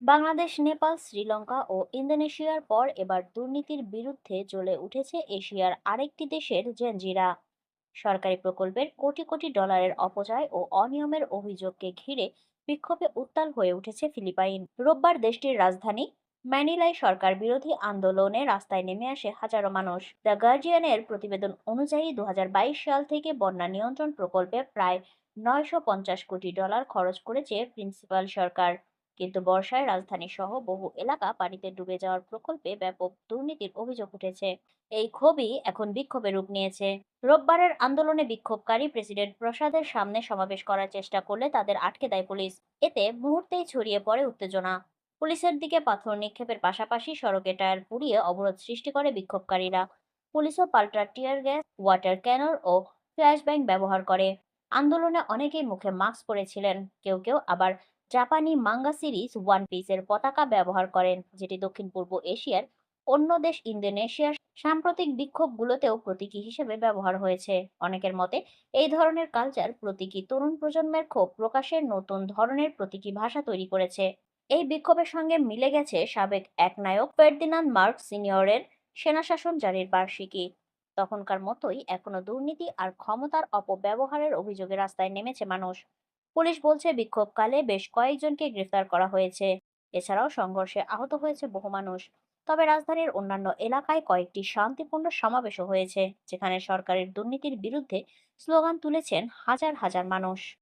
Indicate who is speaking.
Speaker 1: বাংলাদেশ, নেপাল, শ্রীলঙ্কা ও ইন্দোনেশিয়ার পর এবার দুর্নীতির বিরুদ্ধে জ্বলে উঠেছে এশিয়ার আরেকটি দেশের জেনজিরা। সরকারি প্রকল্পের কোটি কোটি ডলারের অপচয় ও অনিয়মের অভিযোগকে ঘিরে বিক্ষোভে উত্তাল হয়ে উঠেছে ফিলিপাইন। রোববার দেশটির রাজধানী ম্যানিলায় সরকার বিরোধী আন্দোলনে রাস্তায় নেমে আসে হাজারো মানুষ। দ্য গার্জিয়ানের প্রতিবেদন অনুযায়ী 2022 সাল থেকে বন্যা নিয়ন্ত্রণ প্রকল্পে প্রায় 950 কোটি ডলার খরচ করেছে প্রিন্সিপাল সরকার। কিন্তু বর্ষায় রাজধানী সহ বহু এলাকা পানিতে ডুবে যাওয়ার প্রকল্পে ব্যাপক দুর্নীতির অভিযোগ উঠেছে। এই ক্ষোভই এখন বিক্ষোভে রূপ নিয়েছে। রোববারের আন্দোলনে বিক্ষোভকারী প্রেসিডেন্ট প্রসাদের সামনে সমাবেশ করার চেষ্টা করলে তাদের আটকে দেয় পুলিশ। এতে মুহূর্তেই ছড়িয়ে পড়ে উত্তেজনা। পুলিশের দিকে পাথর নিক্ষেপের পাশাপাশি সড়কে টায়ার পুড়িয়ে অবরোধ সৃষ্টি করে বিক্ষোভকারীরা। পুলিশও পাল্টা টিয়ার গ্যাস, ওয়াটার ক্যানন ও ফ্ল্যাশব্যাং ব্যবহার করে। আন্দোলনে অনেকেই মুখে মাস্ক পরেছিলেন। কেউ কেউ আবার জাপানি মাঙ্গা সিরিজ ওয়ান পিসের পতাকা ব্যবহার করেন, যেটি দক্ষিণ পূর্ব এশিয়ার অন্য দেশ ইন্দোনেশিয়ার সাম্প্রতিক বিক্ষোভগুলোতেও প্রতীকী হিসেবে ব্যবহার হয়েছে। অনেকের মতে এই ধরনের কালচার প্রতীকী তরুণ প্রজন্মের ক্ষোভ প্রকাশের নতুন ধরনের প্রতীকী ভাষা তৈরি করেছে। এই বিক্ষোভের সঙ্গে মিলে গেছে সাবেক একনায়ক ফার্দিনান্দ মার্কস সিনিয়রের সেনাশাসন জারির বার্ষিকী। তখনকার মতোই এখনো দুর্নীতি আর ক্ষমতার অপব্যবহারের অভিযোগে রাস্তায় নেমেছে মানুষ। পুলিশ বলছে বিক্ষোভকালে বেশ কয়েকজনকে গ্রেফতার করা হয়েছে। এছাড়াও সংঘর্ষে আহত হয়েছে বহু মানুষ। তবে রাজধানীর অন্যান্য এলাকায় কয়েকটি শান্তিপূর্ণ সমাবেশও হয়েছে, যেখানে সরকারের দুর্নীতির বিরুদ্ধে স্লোগান তুলেছেন হাজার হাজার মানুষ।